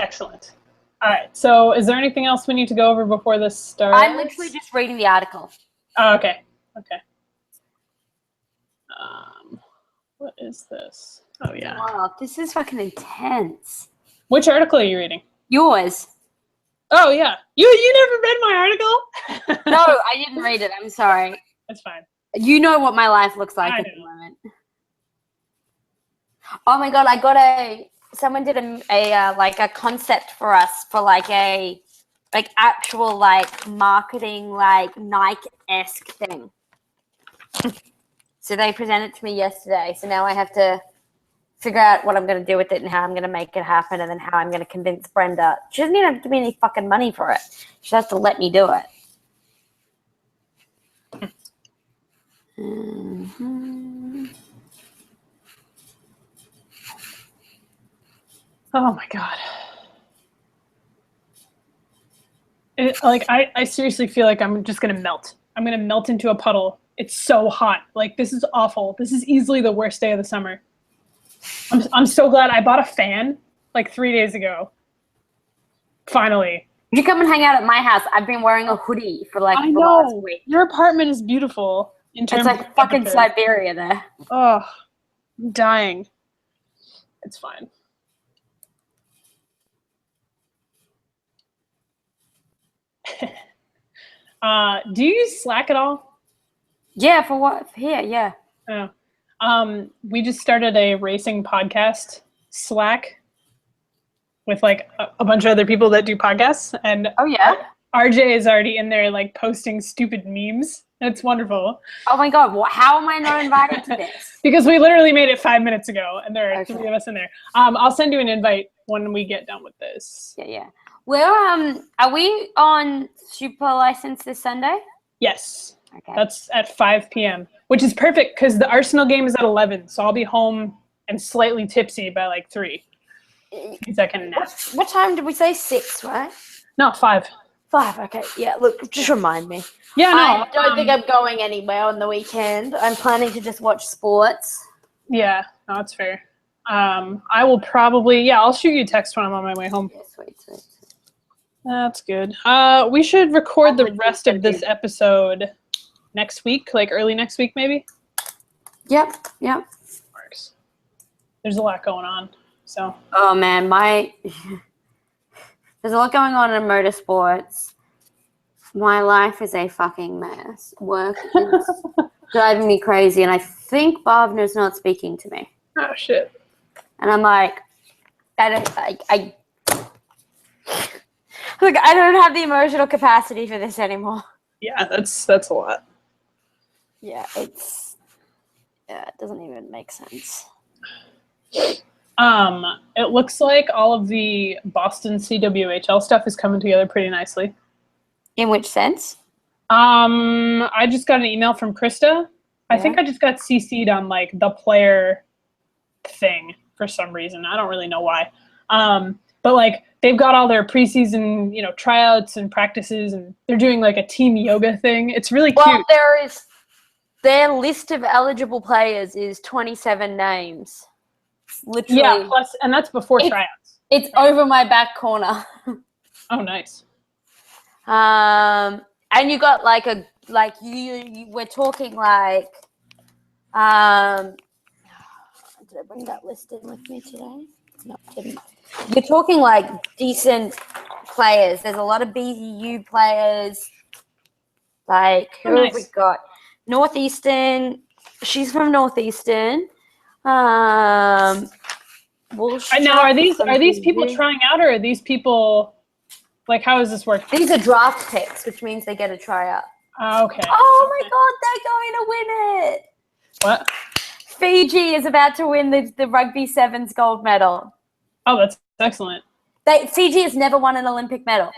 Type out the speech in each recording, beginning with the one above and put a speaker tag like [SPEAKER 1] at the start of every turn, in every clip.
[SPEAKER 1] Excellent. All right. So is there anything else we need to go over before this starts?
[SPEAKER 2] I'm literally just reading the article.
[SPEAKER 1] Oh, okay. Okay. What is this? Oh, yeah.
[SPEAKER 2] Wow, this is fucking intense.
[SPEAKER 1] Which article are you reading?
[SPEAKER 2] Yours.
[SPEAKER 1] Oh, yeah. You never read my article?
[SPEAKER 2] No, I didn't read it. I'm sorry.
[SPEAKER 1] That's fine.
[SPEAKER 2] You know what my life looks like at the moment. Oh my god, someone did a concept for us for actual marketing Nike-esque thing. So they presented it to me yesterday. So now I have to figure out what I'm going to do with it and how I'm going to make it happen and then how I'm going to convince Brenda. She doesn't even have to give me any fucking money for it. She has to let me do it. Mm-hmm.
[SPEAKER 1] Oh my god. I seriously feel like I'm just going to melt. I'm going to melt into a puddle. It's so hot. This is awful. This is easily the worst day of the summer. I'm so glad I bought a fan 3 days ago. Finally.
[SPEAKER 2] You come and hang out at my house. I've been wearing a hoodie for
[SPEAKER 1] I
[SPEAKER 2] the
[SPEAKER 1] know.
[SPEAKER 2] last week.
[SPEAKER 1] Your apartment is beautiful.
[SPEAKER 2] It's like fucking Siberia there.
[SPEAKER 1] Oh, I'm dying. It's fine. Do you use Slack at all?
[SPEAKER 2] Yeah, for what? Here, yeah.
[SPEAKER 1] Oh. We just started a racing podcast, Slack, with a bunch of other people that do podcasts. And
[SPEAKER 2] oh yeah,
[SPEAKER 1] RJ is already in there posting stupid memes. It's wonderful.
[SPEAKER 2] Oh my god, how am I not invited to this?
[SPEAKER 1] Because we literally made it 5 minutes ago, and there are 3 of us in there. I'll send you an invite when we get done with this.
[SPEAKER 2] Yeah. Well, are we on Super License this Sunday?
[SPEAKER 1] Yes.
[SPEAKER 2] Okay.
[SPEAKER 1] That's at 5 p.m., which is perfect because the Arsenal game is at 11, so I'll be home and slightly tipsy by 3. Because I can nap.
[SPEAKER 2] What time did we say? 6, right?
[SPEAKER 1] No, 5.
[SPEAKER 2] 5, okay. Yeah, look, just remind me.
[SPEAKER 1] Yeah, no.
[SPEAKER 2] I don't think I'm going anywhere on the weekend. I'm planning to just watch sports.
[SPEAKER 1] Yeah, no, that's fair. I will probably, I'll shoot you a text when I'm on my way home.
[SPEAKER 2] Yeah, sweet.
[SPEAKER 1] That's good. We should record the rest of this episode next week, early next week, maybe?
[SPEAKER 2] Yep.
[SPEAKER 1] Works. There's a lot going on, so.
[SPEAKER 2] Oh, man, there's a lot going on in motorsports. My life is a fucking mess. Work is driving me crazy, and I think Bhavna's not speaking to me.
[SPEAKER 1] Oh, shit.
[SPEAKER 2] And I'm I don't have the emotional capacity for this anymore.
[SPEAKER 1] Yeah, that's a lot.
[SPEAKER 2] Yeah, it doesn't even make sense.
[SPEAKER 1] It looks like all of the Boston CWHL stuff is coming together pretty nicely.
[SPEAKER 2] In which sense?
[SPEAKER 1] I just got an email from Krista. I think I just got CC'd on the player thing for some reason. I don't really know why. But they've got all their preseason, tryouts and practices, and they're doing a team yoga thing. It's really cute.
[SPEAKER 2] Well, their list of eligible players is 27 names. Literally.
[SPEAKER 1] Yeah, and that's before tryouts.
[SPEAKER 2] It's over my back corner.
[SPEAKER 1] Oh, nice.
[SPEAKER 2] And you got we're talking did I bring that list in with me today? No, I didn't. You're talking decent players. There's a lot of BU players. Who have we got? Northeastern. She's from Northeastern.
[SPEAKER 1] Now, are these people trying out, or are these people how does this work?
[SPEAKER 2] These are draft picks, which means they get a tryout.
[SPEAKER 1] Okay.
[SPEAKER 2] Oh my god, they're going to win it.
[SPEAKER 1] What?
[SPEAKER 2] Fiji is about to win the Rugby Sevens gold medal.
[SPEAKER 1] Oh, that's excellent.
[SPEAKER 2] Fiji has never won an Olympic medal.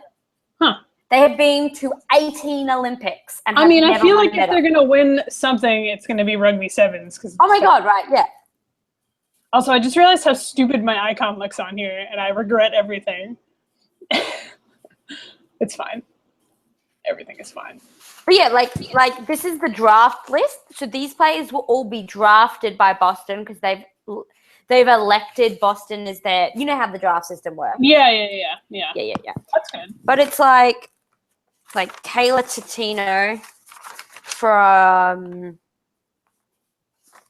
[SPEAKER 1] Huh.
[SPEAKER 2] They have been to 18 Olympics. And
[SPEAKER 1] I feel like if they're going to win something, it's going to be Rugby Sevens.
[SPEAKER 2] Oh my god, right, yeah.
[SPEAKER 1] Also, I just realized how stupid my icon looks on here, and I regret everything. It's fine. Everything is fine.
[SPEAKER 2] But yeah, this is the draft list. So these players will all be drafted by Boston because they've elected Boston as their. You know how the draft system works.
[SPEAKER 1] Yeah.
[SPEAKER 2] Yeah.
[SPEAKER 1] That's good.
[SPEAKER 2] But it's like Kayla Totino from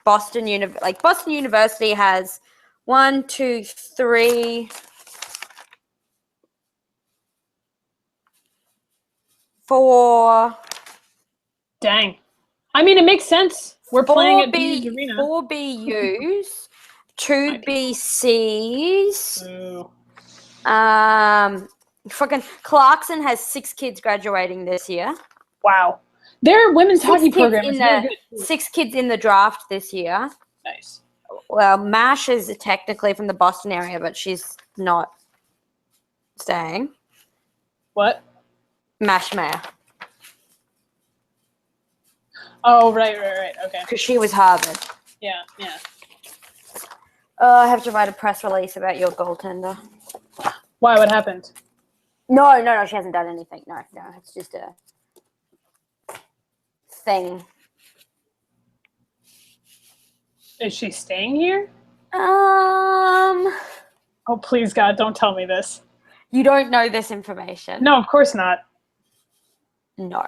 [SPEAKER 2] Boston University has 1, 2, 3, 4.
[SPEAKER 1] Dang. I mean, it makes sense. We're playing at
[SPEAKER 2] B,
[SPEAKER 1] Arena.
[SPEAKER 2] 4 BUs, 2 BCs.
[SPEAKER 1] Ooh.
[SPEAKER 2] Fucking Clarkson has 6 kids graduating this year.
[SPEAKER 1] Wow. Their women's hockey program is really good.
[SPEAKER 2] 6 kids in the draft this year.
[SPEAKER 1] Nice.
[SPEAKER 2] Well, Mash is technically from the Boston area, but she's not staying.
[SPEAKER 1] What?
[SPEAKER 2] Mash Mayer.
[SPEAKER 1] Oh, right. Okay.
[SPEAKER 2] Because she was Harvard.
[SPEAKER 1] Yeah.
[SPEAKER 2] I have to write a press release about your goaltender.
[SPEAKER 1] Why? What happened?
[SPEAKER 2] No, she hasn't done anything. No, it's just a thing.
[SPEAKER 1] Is she staying here?
[SPEAKER 2] Oh,
[SPEAKER 1] please, God, don't tell me this.
[SPEAKER 2] You don't know this information?
[SPEAKER 1] No, of course not.
[SPEAKER 2] No.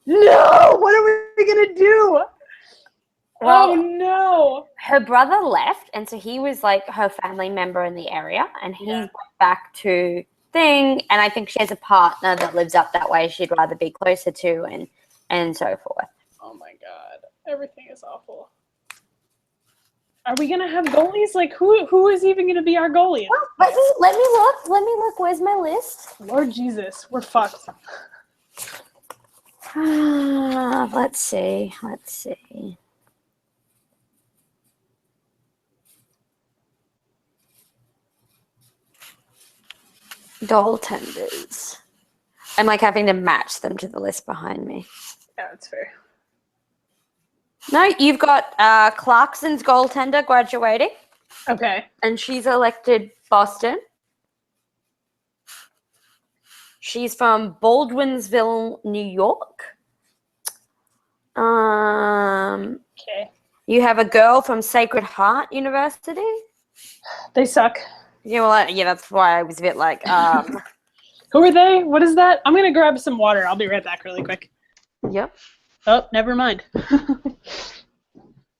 [SPEAKER 1] No! What are we going to do?
[SPEAKER 2] Well,
[SPEAKER 1] oh, no.
[SPEAKER 2] Her brother left, and so he was like her family member in the area, and he went back to thing, and I think she has a partner that lives up that way she'd rather be closer to, and so forth.
[SPEAKER 1] Oh, my God. Everything is awful. Are we going to have goalies? Like, who is even going to be our goalie?
[SPEAKER 2] Let me look. Where's my list?
[SPEAKER 1] Lord Jesus, we're fucked.
[SPEAKER 2] Let's see. Goaltenders. I'm like having to match them to the list behind me.
[SPEAKER 1] Yeah, that's fair.
[SPEAKER 2] No, you've got Clarkson's goaltender graduating.
[SPEAKER 1] Okay.
[SPEAKER 2] And she's elected Boston. She's from Baldwinsville, New York.
[SPEAKER 1] Okay.
[SPEAKER 2] You have a girl from Sacred Heart University.
[SPEAKER 1] They suck.
[SPEAKER 2] Yeah, well, that's why I was a bit like,
[SPEAKER 1] Who are they? What is that? I'm going to grab some water. I'll be right back really quick.
[SPEAKER 2] Yep.
[SPEAKER 1] Oh, never mind.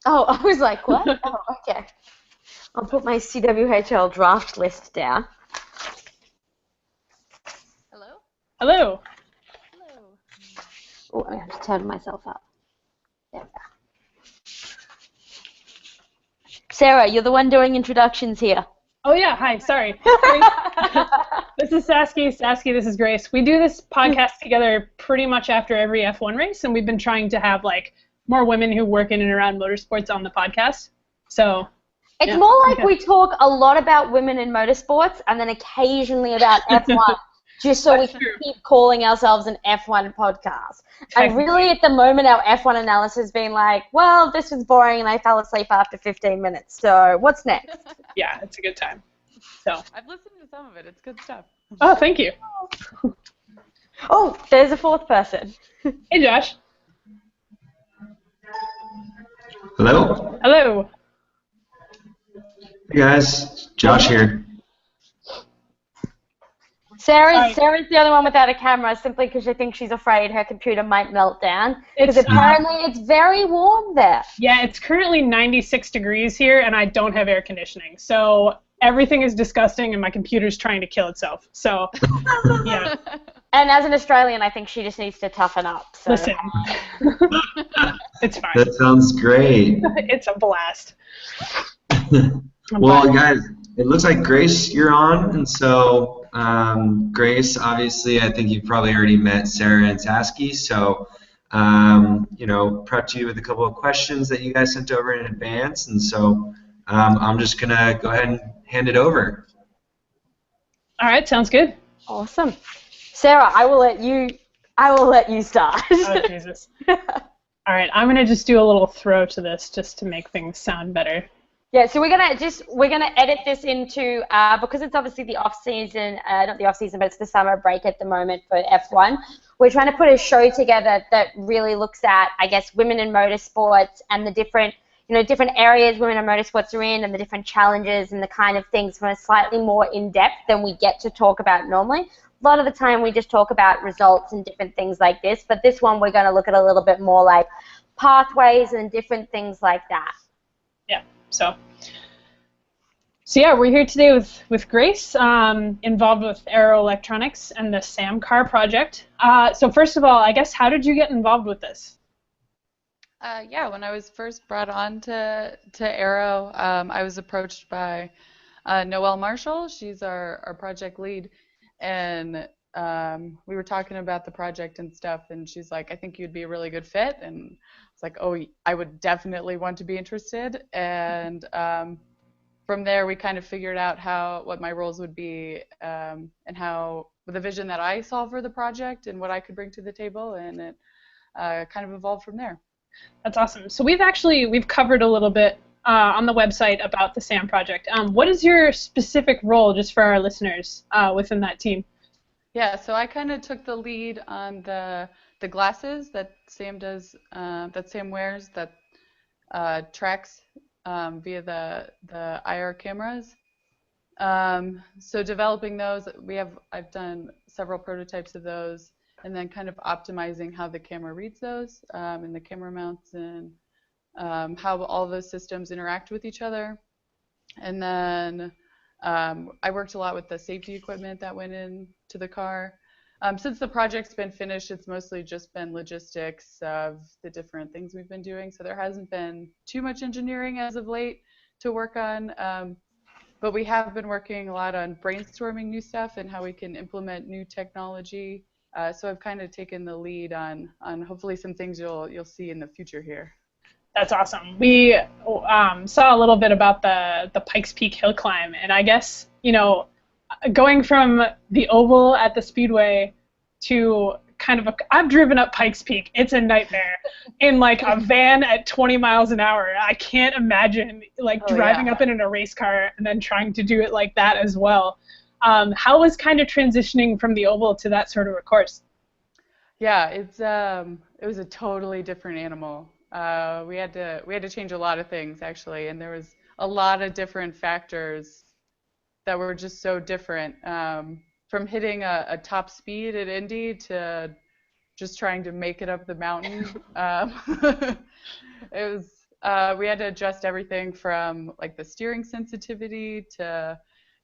[SPEAKER 2] Oh, I was like, what? Oh, okay. I'll put my CWHL draft list down.
[SPEAKER 1] Hello.
[SPEAKER 2] Oh, I have to turn myself up. There we go. Sarah, you're the one doing introductions here.
[SPEAKER 1] Oh, yeah. Hi. Sorry. This is Sasky. Sasky, this is Grace. We do this podcast together pretty much after every F1 race, and we've been trying to have, like, more women who work in and around motorsports on the podcast. So
[SPEAKER 2] it's more like we talk a lot about women in motorsports and then occasionally about F1, just so we can keep calling ourselves an F1 podcast. And really, at the moment, our F1 analysis has been like, well, this was boring and I fell asleep after 15 minutes. So what's next?
[SPEAKER 1] Yeah, it's a good time. So
[SPEAKER 3] I've listened to some of it. It's good stuff.
[SPEAKER 1] Oh, thank you.
[SPEAKER 2] Oh, there's a fourth person.
[SPEAKER 1] Hey, Josh.
[SPEAKER 4] Hello?
[SPEAKER 1] Hello.
[SPEAKER 4] Hey guys, Josh here.
[SPEAKER 2] Sarah's the other one without a camera simply because she thinks she's afraid her computer might melt down. Because apparently it's very warm there.
[SPEAKER 1] Yeah, it's currently 96 degrees here and I don't have air conditioning. So everything is disgusting and my computer's trying to kill itself. So, yeah.
[SPEAKER 2] And as an Australian, I think she just needs to toughen up. So.
[SPEAKER 1] Listen. It's fine.
[SPEAKER 4] That sounds great.
[SPEAKER 1] It's a blast.
[SPEAKER 4] Well, guys, it looks like Grace, you're on, and so Grace, obviously, I think you've probably already met Sarah and Sasky, so prepped you with a couple of questions that you guys sent over in advance, and so I'm just gonna go ahead and hand it over.
[SPEAKER 1] All right, sounds good.
[SPEAKER 2] Awesome, Sarah. I will let you start.
[SPEAKER 1] Oh Jesus! All right, I'm gonna just do a little throw to this just to make things sound better.
[SPEAKER 2] Yeah, so we're gonna edit this into because it's obviously the off season, not the off season, but it's the summer break at the moment for F1. We're trying to put a show together that really looks at, I guess, women in motorsports and the different, different areas women in motorsports are in and the different challenges and the kind of things from a slightly more in-depth than we get to talk about normally. A lot of the time we just talk about results and different things like this, but this one we're going to look at a little bit more like pathways and different things like that.
[SPEAKER 1] Yeah, so yeah, we're here today with Grace, involved with Aero Electronics and the Sam Car project. So first of all, I guess, how did you get involved with this?
[SPEAKER 3] Yeah, when I was first brought on to Aero, I was approached by Noelle Marshall. She's our project lead, and we were talking about the project and stuff, and she's like, I think you'd be a really good fit, and it's like, oh, I would definitely want to be interested, and from there we kind of figured out what my roles would be, and how the vision that I saw for the project and what I could bring to the table, and it kind of evolved from there.
[SPEAKER 1] That's awesome. So we've covered a little bit on the website about the SAM project. What is your specific role, just for our listeners, within that team?
[SPEAKER 3] Yeah, so I kind of took the lead on the glasses that Sam does, that Sam wears, that tracks via the IR cameras. So developing those, I've done several prototypes of those, and then kind of optimizing how the camera reads those, and the camera mounts, and how all those systems interact with each other. And then I worked a lot with the safety equipment that went into the car. Since the project's been finished, it's mostly just been logistics of the different things we've been doing, so there hasn't been too much engineering as of late to work on. But we have been working a lot on brainstorming new stuff and how we can implement new technology. So I've kind of taken the lead on hopefully some things you'll see in the future here.
[SPEAKER 1] That's awesome. We saw a little bit about the Pikes Peak hill climb, and I guess, going from the oval at the Speedway to kind of I've driven up Pikes Peak. It's a nightmare in like a van at 20 miles an hour. I can't imagine driving up in a race car and then trying to do it like that as well. How was kind of transitioning from the oval to that sort of a course?
[SPEAKER 3] Yeah, it was a totally different animal. We had to change a lot of things actually, and there was a lot of different factors that were just so different. From hitting a top speed at Indy to just trying to make it up the mountain. It was we had to adjust everything from like the steering sensitivity to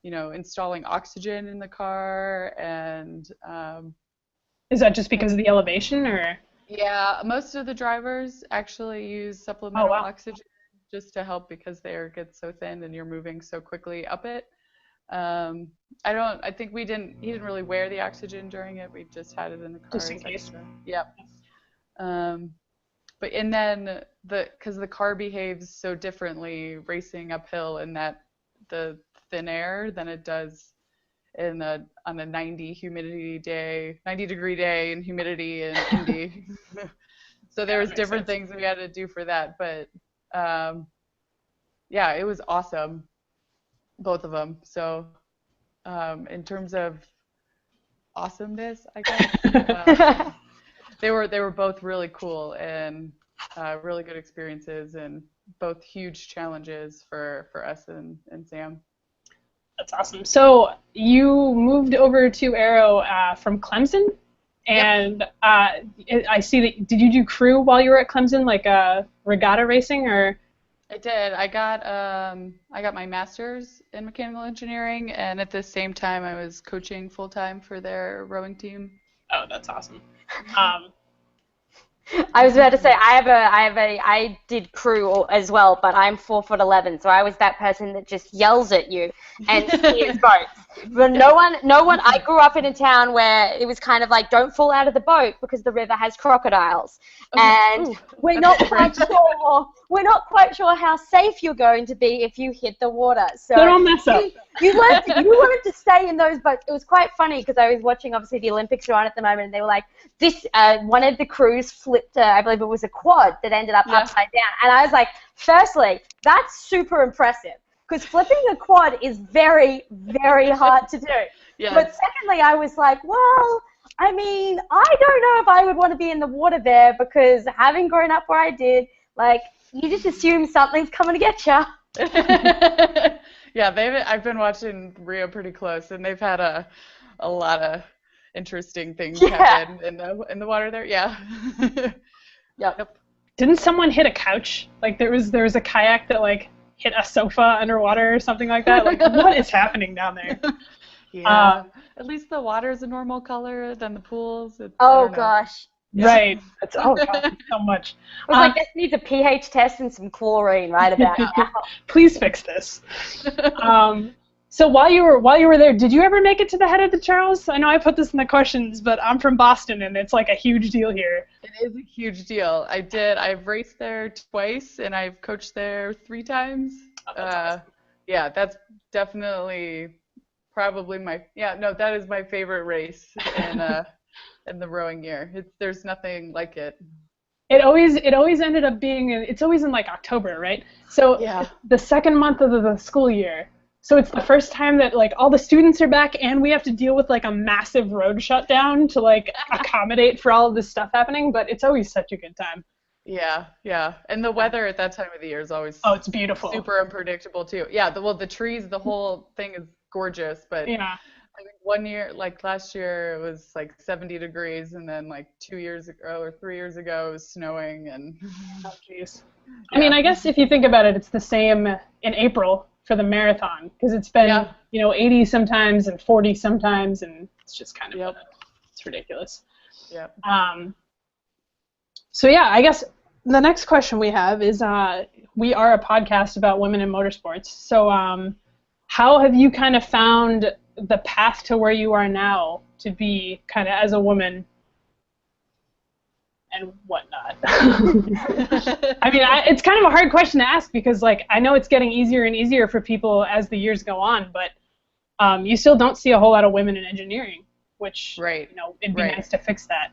[SPEAKER 3] installing oxygen in the car, and
[SPEAKER 1] is that just because of the elevation, or?
[SPEAKER 3] Yeah, most of the drivers actually use supplemental oxygen just to help because the air gets so thin and you're moving so quickly up it. I think he didn't really wear the oxygen during it. We just had it in the car.
[SPEAKER 1] Just in case.
[SPEAKER 3] Yep. And then because the car behaves so differently racing uphill in the thin air than it does on a 90 degree day and humidity in Indy. So there was different things we had to do for that, but yeah, it was awesome, both of them. So in terms of awesomeness, I guess, they were both really cool and really good experiences, and both huge challenges for us and Sam.
[SPEAKER 1] That's awesome. So you moved over to Aero from Clemson, and I see that. Did you do crew while you were at Clemson, like regatta racing, or?
[SPEAKER 3] I did. I got my master's in mechanical engineering, and at the same time, I was coaching full time for their rowing team.
[SPEAKER 1] Oh, that's awesome.
[SPEAKER 2] I was about to say I did crew as well, but I'm 4'11", so I was that person that just yells at you and steers boats. But no one. I grew up in a town where it was kind of like, don't fall out of the boat because the river has crocodiles, and we're not quite sure how safe you're going to be if you hit the water. So
[SPEAKER 1] don't mess up.
[SPEAKER 2] You learned to stay in those boats. It was quite funny because I was watching, obviously, the Olympics are on at the moment, and they were like, one of the crews flipped, I believe it was a quad that ended up upside down. And I was like, firstly, that's super impressive because flipping a quad is very, very hard to do. Yes. But secondly, I was like, well, I mean, I don't know if I would want to be in the water there because having grown up where I did, like, you just assume something's coming to get you.
[SPEAKER 3] Yeah, I've been watching Rio pretty close, and they've had a lot of interesting things happen in the water there. Yeah.
[SPEAKER 2] Yep.
[SPEAKER 1] Didn't someone hit a couch? Like there was a kayak that like hit a sofa underwater or something like that. Like what is happening down there?
[SPEAKER 3] Yeah. At least the water is a normal color than the pools. I
[SPEAKER 2] Oh
[SPEAKER 3] don't know.
[SPEAKER 2] gosh.
[SPEAKER 3] Yeah.
[SPEAKER 1] Right. It's God, so much.
[SPEAKER 2] I was like, this needs a pH test and some chlorine right about now.
[SPEAKER 1] Please fix this. So while you were there, did you ever make it to the head of the Charles? I know I put this in the questions, but I'm from Boston and it's like a huge deal here.
[SPEAKER 3] It is a huge deal. I did. I've raced there twice and I've coached there 3 times.
[SPEAKER 1] Oh, that's awesome.
[SPEAKER 3] Yeah, that's definitely probably that is my favorite race in the rowing year. There's nothing like it.
[SPEAKER 1] It always ended up being it's always in like October, right? So
[SPEAKER 3] Yeah.
[SPEAKER 1] the second month of the school year. So it's the first time that like all the students are back and we have to deal with like a massive road shutdown to like accommodate for all of this stuff happening, but it's always such a good time.
[SPEAKER 3] Yeah, yeah. And the weather at that time of the year is always
[SPEAKER 1] it's beautiful.
[SPEAKER 3] Super unpredictable too. Yeah, the trees, the whole thing is gorgeous, but
[SPEAKER 1] yeah.
[SPEAKER 3] I think one year, like last year, it was like 70 degrees, and then like 2 years ago or 3 years ago, it was snowing, and
[SPEAKER 1] oh jeez. I mean, I guess if you think about it, it's the same in April for the marathon because it's been 80 sometimes and 40 sometimes, and it's just kind of it's ridiculous.
[SPEAKER 3] Yep.
[SPEAKER 1] So yeah, I guess the next question we have is we are a podcast about women in motorsports. So how have you kind of found the path to where you are now to be kind of as a woman and whatnot? I mean, it's kind of a hard question to ask because like I know it's getting easier and easier for people as the years go on, but you still don't see a whole lot of women in engineering, which it'd be nice to fix that.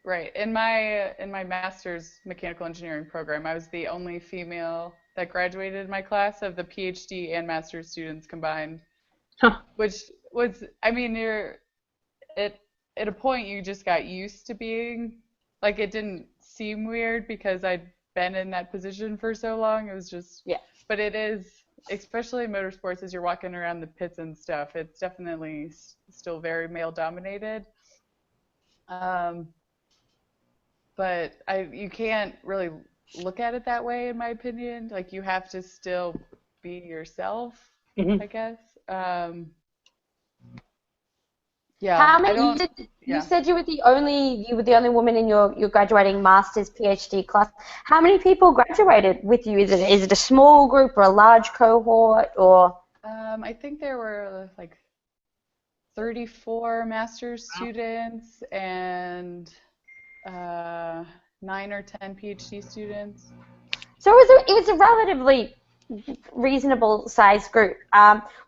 [SPEAKER 3] Right. In my master's mechanical engineering program, I was the only female that graduated in my class of the PhD and master's students combined.
[SPEAKER 1] Huh.
[SPEAKER 3] Which was, I mean, at a point you just got used to being, like it didn't seem weird because I'd been in that position for so long. It was just, but it is, especially in motorsports as you're walking around the pits and stuff, it's definitely still very male dominated. But you can't really look at it that way, in my opinion. Like you have to still be yourself, I guess.
[SPEAKER 2] How many? You said you were the only woman in your graduating master's PhD class. How many people graduated with you? Is it a small group or a large cohort or?
[SPEAKER 3] I think there were like 34 master's students and 9 or 10 PhD students.
[SPEAKER 2] So it was a relatively reasonable sized group.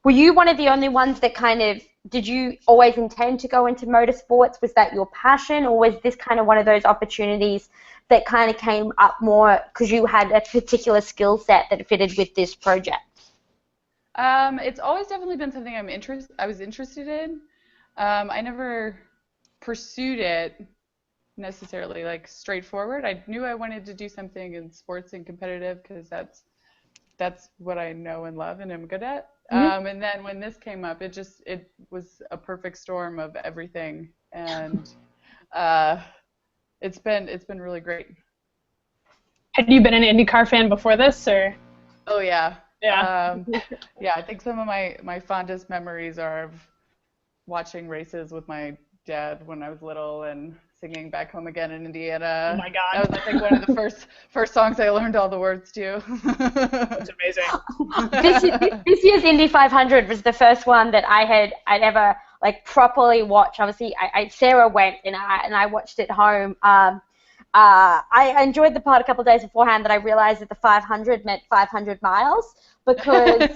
[SPEAKER 2] Were you one of the only ones that did you always intend to go into motorsports? Was that your passion, or was this kind of one of those opportunities that kind of came up more because you had a particular skill set that fitted with this project?
[SPEAKER 3] It's always definitely been something I was interested in. I never pursued it necessarily like straightforward. I knew I wanted to do something in sports and competitive because that's what I know and love and am good at. And then when this came up, it was a perfect storm of everything, and it's been really great.
[SPEAKER 1] Had you been an IndyCar fan before this, or?
[SPEAKER 3] Oh yeah.
[SPEAKER 1] Yeah.
[SPEAKER 3] I think some of my fondest memories are of watching races with my dad when I was little and singing Back Home Again in Indiana.
[SPEAKER 1] Oh my God.
[SPEAKER 3] That was, I think, one of the first songs I learned all the words to.
[SPEAKER 1] That's amazing.
[SPEAKER 2] This year's Indy 500 was the first one that I'd ever like properly watched. Obviously, Sarah went and I watched it home. I enjoyed the part a couple of days beforehand that I realized that the 500 meant 500 miles because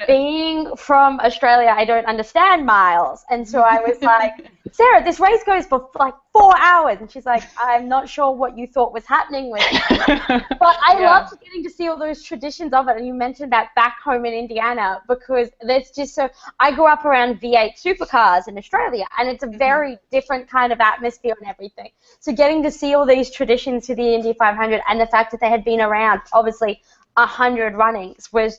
[SPEAKER 2] being from Australia, I don't understand miles. And so I was like, Sarah, this race goes for like 4 hours. And she's like, I'm not sure what you thought was happening with it. But I loved getting to see all those traditions of it. And you mentioned that back home in Indiana, because there's just so, I grew up around V8 supercars in Australia, and it's a very different kind of atmosphere and everything. So getting to see all these traditions to the Indy 500 and the fact that they had been around, obviously, 100 runnings was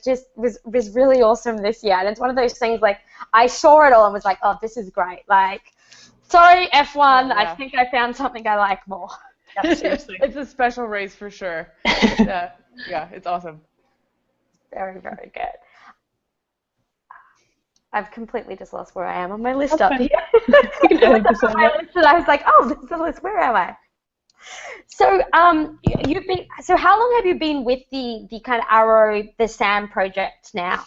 [SPEAKER 2] really awesome this year. And it's one of those things, like, I saw it all and was like, oh, this is great. Like, sorry, F1, I think I found something I like more.
[SPEAKER 1] Yeah, seriously.
[SPEAKER 3] It's a special race for sure. Yeah, it's awesome.
[SPEAKER 2] Very, very good. I've completely just lost where I am on my list
[SPEAKER 1] That's
[SPEAKER 2] up
[SPEAKER 1] fine.
[SPEAKER 2] here.
[SPEAKER 1] You can edit this over.
[SPEAKER 2] I was like, oh, this is the list. Where am I? So, so how long have you been with the kind of Arrow, the SAM project now?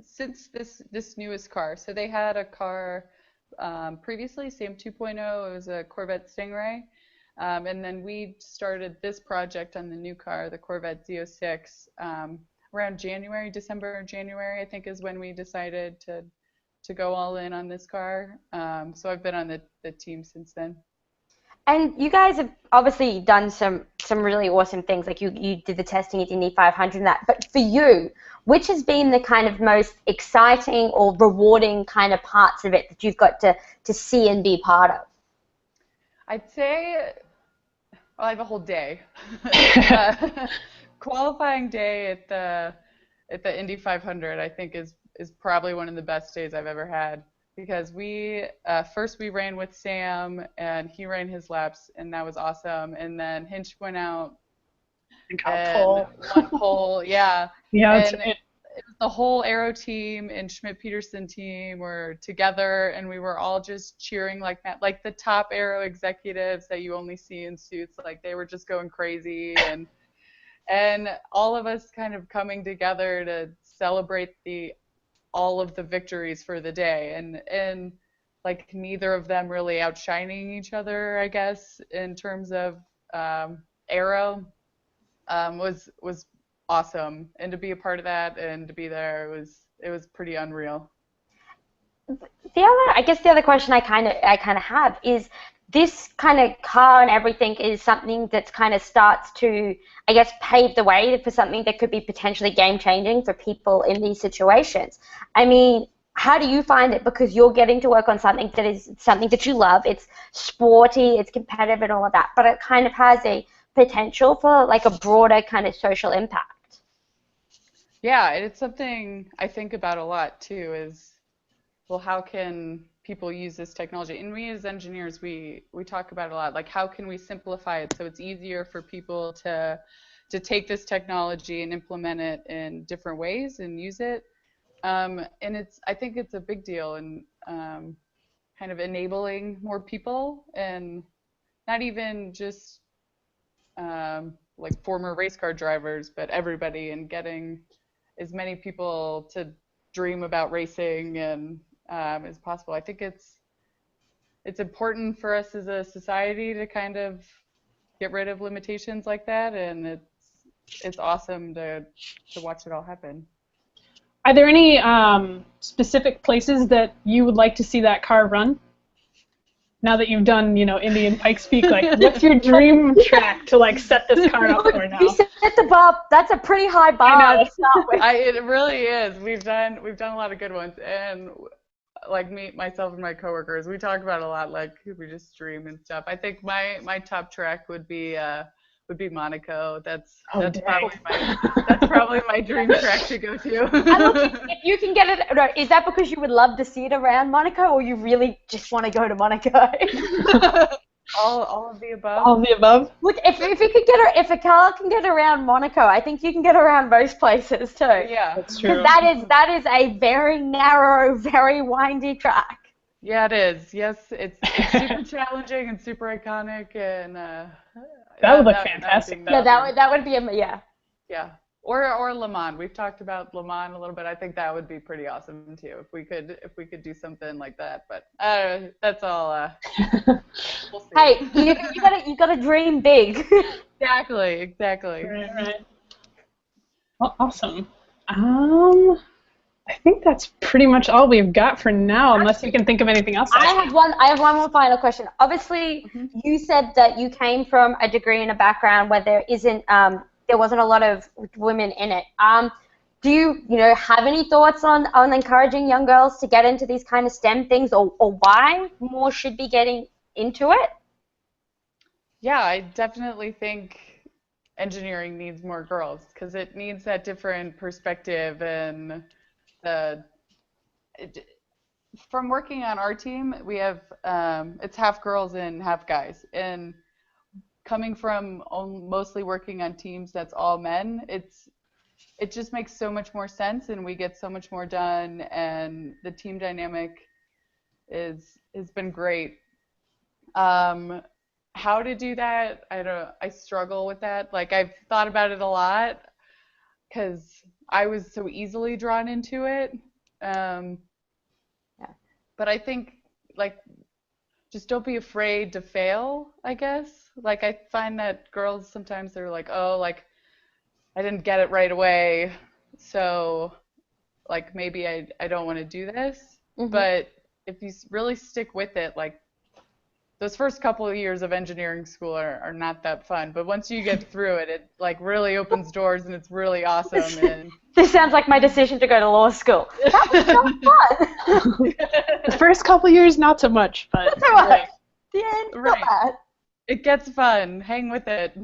[SPEAKER 3] Since this newest car. So they had a car previously, SAM 2.0. It was a Corvette Stingray. And then we started this project on the new car, the Corvette Z06, around December or January, I think, is when we decided to go all in on this car. So I've been on the team since then.
[SPEAKER 2] And you guys have obviously done some really awesome things, like you did the testing at Indy 500 and that. But for you, which has been the kind of most exciting or rewarding kind of parts of it that you've got to see and be part of?
[SPEAKER 3] I'd say, well, I have a whole day. Qualifying day at the Indy 500, I think, is probably one of the best days I've ever had. Because first we ran with Sam, and he ran his laps, and that was awesome. And then Hinch went out
[SPEAKER 1] and got
[SPEAKER 3] one pole, yeah.
[SPEAKER 1] Yeah,
[SPEAKER 3] and it was the whole Aero team and Schmidt-Peterson team were together, and we were all just cheering like that, like the top Aero executives that you only see in suits. Like, they were just going crazy, and all of us kind of coming together to celebrate all of the victories for the day, and like neither of them really outshining each other, I guess, in terms of Aero, was awesome. And to be a part of that and to be there, it was pretty unreal.
[SPEAKER 2] I guess the other question I kind of have is, this kind of car and everything is something that's kind of starts to, I guess, pave the way for something that could be potentially game-changing for people in these situations. I mean, how do you find it? Because you're getting to work on something that is something that you love. It's sporty, it's competitive and all of that, but it kind of has a potential for like a broader kind of social impact.
[SPEAKER 3] Yeah, it's something I think about a lot too, is, well, how can people use this technology? And we as engineers, we talk about it a lot, like, how can we simplify it so it's easier for people to take this technology and implement it in different ways and use it. And I think it's a big deal in kind of enabling more people, and not even just like former race car drivers, but everybody, and getting as many people to dream about racing and as possible. I think it's important for us as a society to kind of get rid of limitations like that, and it's awesome to watch it all happen.
[SPEAKER 1] Are there any specific places that you would like to see that car run? Now that you've done, Indy and Pikes Peak, like, what's your dream track to like set this car up for now?
[SPEAKER 2] You set the bar. That's a pretty high bar to start with.
[SPEAKER 3] It really is. We've done a lot of good ones, and like myself and my coworkers, we talk about it a lot. Like, we just dream and stuff. I think my top track would be Monaco. That's probably my dream track to go to.
[SPEAKER 2] And look, if you can get it, is that because you would love to see it around Monaco, or you really just want to go to Monaco?
[SPEAKER 3] all of the above.
[SPEAKER 1] All of the above.
[SPEAKER 2] Look, if a car can get around Monaco, I think you can get around most places too.
[SPEAKER 3] Yeah,
[SPEAKER 1] that's true.
[SPEAKER 2] That is a very narrow, very windy track.
[SPEAKER 3] Yeah, it is. Yes, it's super challenging and super iconic, and
[SPEAKER 1] that would look fantastic.
[SPEAKER 2] That would be yeah.
[SPEAKER 3] Yeah. Or Le Mans. We've talked about Le Mans a little bit. I think that would be pretty awesome too, if we could do something like that. But that's all. We'll see.
[SPEAKER 2] Hey, you gotta dream big.
[SPEAKER 3] Exactly.
[SPEAKER 1] Right. Well, awesome. I think that's pretty much all we've got for now, unless you can think of anything else.
[SPEAKER 2] I have one more final question. Obviously, you said that you came from a degree and a background where there wasn't a lot of women in it. Do you have any thoughts on encouraging young girls to get into these kind of STEM things, or why more should be getting into it?
[SPEAKER 3] Yeah, I definitely think engineering needs more girls because it needs that different perspective and from working on our team, we have it's half girls and half guys, and coming from mostly working on teams that's all men, it just makes so much more sense, and we get so much more done, and the team dynamic has been great. How to do that? I struggle with that. Like, I've thought about it a lot because I was so easily drawn into it. But I think, like, just don't be afraid to fail, I guess. Like, I find that girls sometimes they're like, oh, like, I didn't get it right away, so, like, maybe I don't want to do this. But if you really stick with it, like, those first couple of years of engineering school are not that fun, but once you get through it, it like really opens doors and it's really awesome. And
[SPEAKER 2] this sounds like my decision to go to law school. That was so fun.
[SPEAKER 1] The first couple years, not so much, but
[SPEAKER 2] that's all right. The end, not bad.
[SPEAKER 3] It gets fun. Hang with it.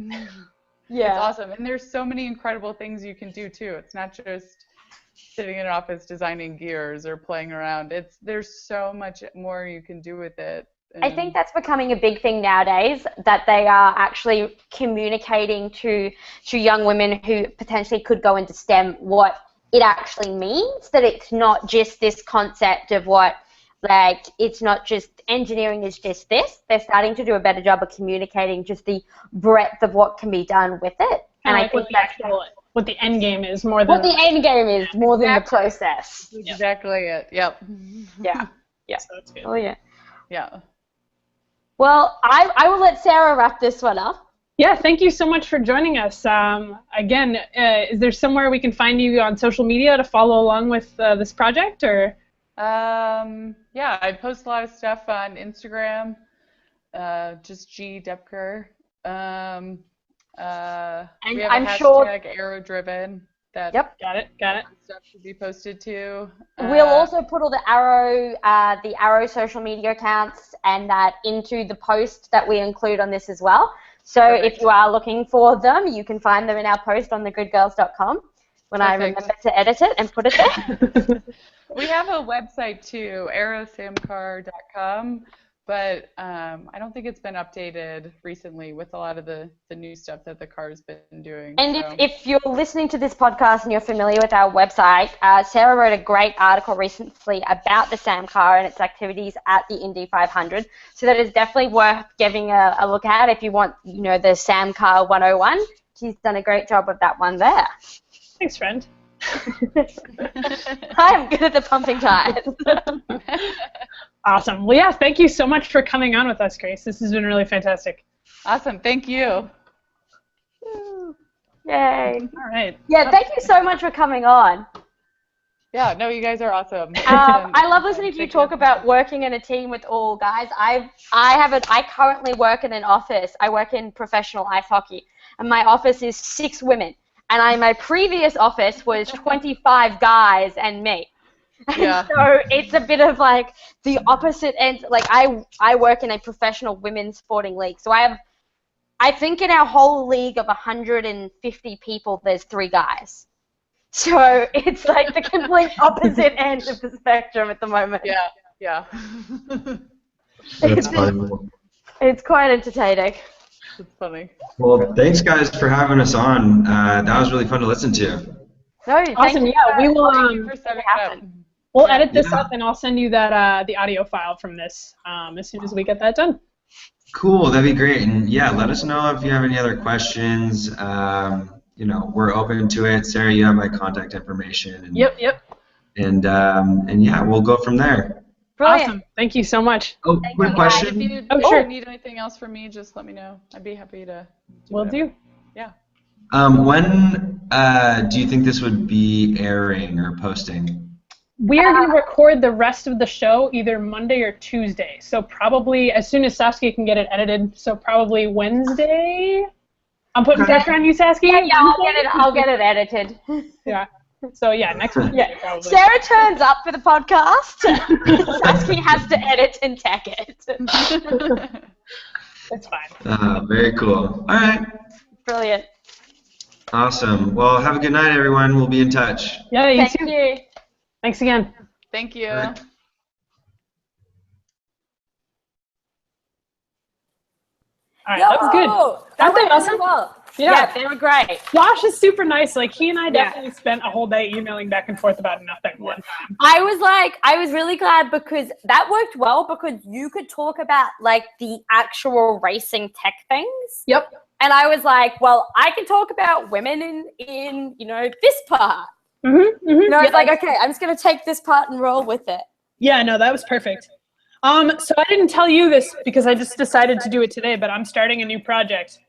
[SPEAKER 2] Yeah,
[SPEAKER 3] it's awesome, and there's so many incredible things you can do too. It's not just sitting in an office designing gears or playing around. There's so much more you can do with it.
[SPEAKER 2] I think that's becoming a big thing nowadays, that they are actually communicating to young women who potentially could go into STEM what it actually means, that it's not just this concept of what, like, it's not just engineering is just this. They're starting to do a better job of communicating just the breadth of what can be done with it.
[SPEAKER 1] And I think what the end game is more than
[SPEAKER 2] the process.
[SPEAKER 3] Exactly it. Yep.
[SPEAKER 2] Yeah. Yeah.
[SPEAKER 1] So it's good.
[SPEAKER 2] Oh yeah.
[SPEAKER 3] Yeah.
[SPEAKER 2] Well, I will let Sarah wrap this one up.
[SPEAKER 1] Yeah, thank you so much for joining us. Again, is there somewhere we can find you on social media to follow along with this project, or?
[SPEAKER 3] Yeah, I post a lot of stuff on Instagram, just G Doepker. We have
[SPEAKER 2] I'm
[SPEAKER 3] a hashtag
[SPEAKER 2] sure
[SPEAKER 3] ArrowDriven that
[SPEAKER 1] Got it.
[SPEAKER 3] stuff should be posted too.
[SPEAKER 2] We'll also put all the Arrow social media accounts and that into the post that we include on this as well. So
[SPEAKER 3] Perfect.
[SPEAKER 2] if you are looking for them, you can find them in our post on thegoodgirls.com when I remember to edit it and put it there.
[SPEAKER 3] We have a website too, arrowsamcar.com, but I don't think it's been updated recently with a lot of the new stuff that the car's been doing.
[SPEAKER 2] And if you're listening to this podcast and you're familiar with our website, Sarah wrote a great article recently about the SAM car and its activities at the Indy 500. So that is definitely worth giving a look at if you want, the SAM car 101. She's done a great job of that one there.
[SPEAKER 1] Thanks, friend.
[SPEAKER 2] I'm good at the pumping tires.
[SPEAKER 1] Awesome. Well, yeah, thank you so much for coming on with us, Grace. This has been really fantastic.
[SPEAKER 3] Awesome. Thank you.
[SPEAKER 2] Yay.
[SPEAKER 1] All right.
[SPEAKER 2] Yeah, thank you so much for coming on.
[SPEAKER 3] Yeah, no, you guys are awesome.
[SPEAKER 2] I love listening to you talk about working in a team with all guys. I currently work in an office. I work in professional ice hockey, and my office is 6 women. And my previous office was 25 guys and me.
[SPEAKER 3] Yeah.
[SPEAKER 2] So it's a bit of like the opposite end. Like I work in a professional women's sporting league. So I think in our whole league of 150 people, there's 3 guys. So it's like the complete opposite end of the spectrum at the moment.
[SPEAKER 3] Yeah.
[SPEAKER 4] That's funny.
[SPEAKER 2] It's quite entertaining.
[SPEAKER 3] It's funny.
[SPEAKER 4] Well, thanks guys for having us on. That was really fun to listen to.
[SPEAKER 2] No,
[SPEAKER 1] Awesome. Yeah, we will.
[SPEAKER 3] For setting it up.
[SPEAKER 1] We'll edit this up, and I'll send you that the audio file from this as soon as we get that done.
[SPEAKER 4] Cool, that'd be great. And yeah, let us know if you have any other questions. We're open to it. Sarah, you have my contact information. And,
[SPEAKER 1] Yep.
[SPEAKER 4] And yeah, we'll go from there.
[SPEAKER 2] Brilliant.
[SPEAKER 1] Awesome. Thank you so much.
[SPEAKER 4] Oh, quick question.
[SPEAKER 3] If you
[SPEAKER 1] sure.
[SPEAKER 3] need anything else from me, just let me know. I'd be happy to
[SPEAKER 1] Will do.
[SPEAKER 3] Yeah.
[SPEAKER 4] When do you think this would be airing or posting?
[SPEAKER 1] We are going to record the rest of the show either Monday or Tuesday. So probably as soon as Saskia can get it edited. So probably Wednesday. I'm putting pressure on you, Saskia.
[SPEAKER 2] Yeah, I'll get it edited.
[SPEAKER 1] Yeah. So yeah, next week.
[SPEAKER 2] Yeah.
[SPEAKER 1] Probably.
[SPEAKER 2] Sarah turns up for the podcast. Saskia has to edit and tag it.
[SPEAKER 1] It's fine.
[SPEAKER 4] Very cool. All right.
[SPEAKER 2] Brilliant.
[SPEAKER 4] Awesome. Well, have a good night, everyone. We'll be in touch.
[SPEAKER 1] Yeah, you
[SPEAKER 2] Thank
[SPEAKER 1] too.
[SPEAKER 2] you.
[SPEAKER 1] Thanks again.
[SPEAKER 3] Thank you.
[SPEAKER 4] All right.
[SPEAKER 1] All right, that was good.
[SPEAKER 2] That
[SPEAKER 1] Aren't they
[SPEAKER 2] went
[SPEAKER 1] awesome?
[SPEAKER 2] really well.
[SPEAKER 1] Yeah.
[SPEAKER 2] Yeah, they were great.
[SPEAKER 1] Josh is super nice. Like, he and I
[SPEAKER 2] Yeah.
[SPEAKER 1] definitely spent a whole day emailing back and forth about nothing one time.
[SPEAKER 2] I was really glad because that worked well because you could talk about like the actual racing tech things.
[SPEAKER 1] Yep.
[SPEAKER 2] And I was like, well, I can talk about women in this part.
[SPEAKER 1] Mm-hmm.
[SPEAKER 2] And I was like, okay, I'm just gonna take this part and roll with it.
[SPEAKER 1] Yeah, no, that was perfect. So I didn't tell you this because I just decided to do it today, but I'm starting a new project.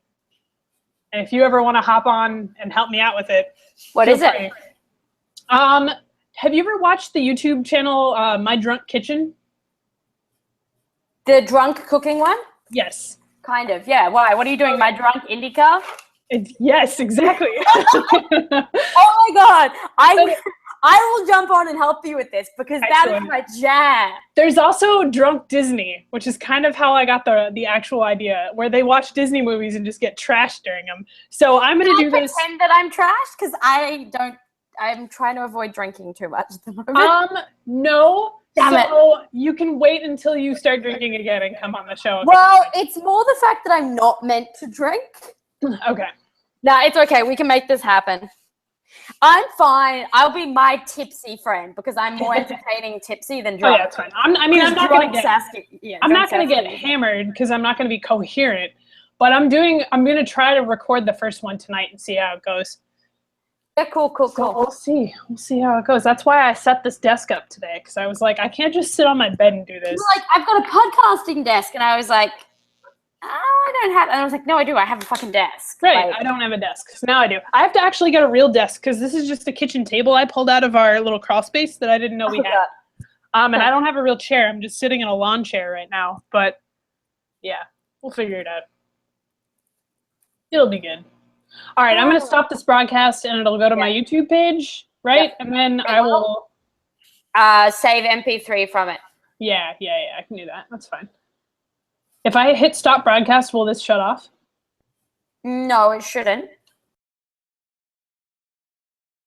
[SPEAKER 1] And if you ever want to hop on and help me out with it.
[SPEAKER 2] What is it?
[SPEAKER 1] Have you ever watched the YouTube channel My Drunk Kitchen?
[SPEAKER 2] The drunk cooking one?
[SPEAKER 1] Yes.
[SPEAKER 2] Kind of, yeah. Why? What are you doing? My drunk Indica?
[SPEAKER 1] Yes, exactly.
[SPEAKER 2] Oh my god. I will jump on and help you with this because that is
[SPEAKER 1] Excellent.
[SPEAKER 2] my jam.
[SPEAKER 1] There's also Drunk Disney, which is kind of how I got the actual idea, where they watch Disney movies and just get trashed during them. So I'm going to do this.
[SPEAKER 2] Pretend that I'm trash because I'm trying to avoid drinking too much at the moment.
[SPEAKER 1] No.
[SPEAKER 2] Damn it.
[SPEAKER 1] So you can wait until you start drinking again and come on the show.
[SPEAKER 2] Well, it's more the fact that I'm not meant to drink.
[SPEAKER 1] Okay.
[SPEAKER 2] No, it's okay. We can make this happen. I'm fine. I'll be my tipsy friend because I'm more entertaining tipsy than
[SPEAKER 1] Oh
[SPEAKER 2] drunk.
[SPEAKER 1] yeah, it's fine. I'm not going to get
[SPEAKER 2] hammered.
[SPEAKER 1] hammered because I'm not going to be coherent. But I'm going to try to record the first one tonight and see how it goes.
[SPEAKER 2] Yeah, cool.
[SPEAKER 1] So we'll see. We'll see how it goes. That's why I set this desk up today because I was like, I can't just sit on my bed and do this.
[SPEAKER 2] You're like, I've got a podcasting desk, and I was like, I don't have. And I was like, no, I do. I have a fucking desk.
[SPEAKER 1] Right.
[SPEAKER 2] Like,
[SPEAKER 1] I don't have a desk. So now I do. I have to actually get a real desk because this is just a kitchen table I pulled out of our little crawl space that I didn't know we had.
[SPEAKER 2] God.
[SPEAKER 1] And I don't have a real chair. I'm just sitting in a lawn chair right now. But yeah, we'll figure it out. It'll be good. All right, I'm going to stop this broadcast and it'll go to my YouTube page, right?
[SPEAKER 2] Yep.
[SPEAKER 1] And then I will
[SPEAKER 2] save MP3 from it.
[SPEAKER 1] Yeah, I can do that. That's fine. If I hit stop broadcast, will this shut off?
[SPEAKER 2] No, it shouldn't.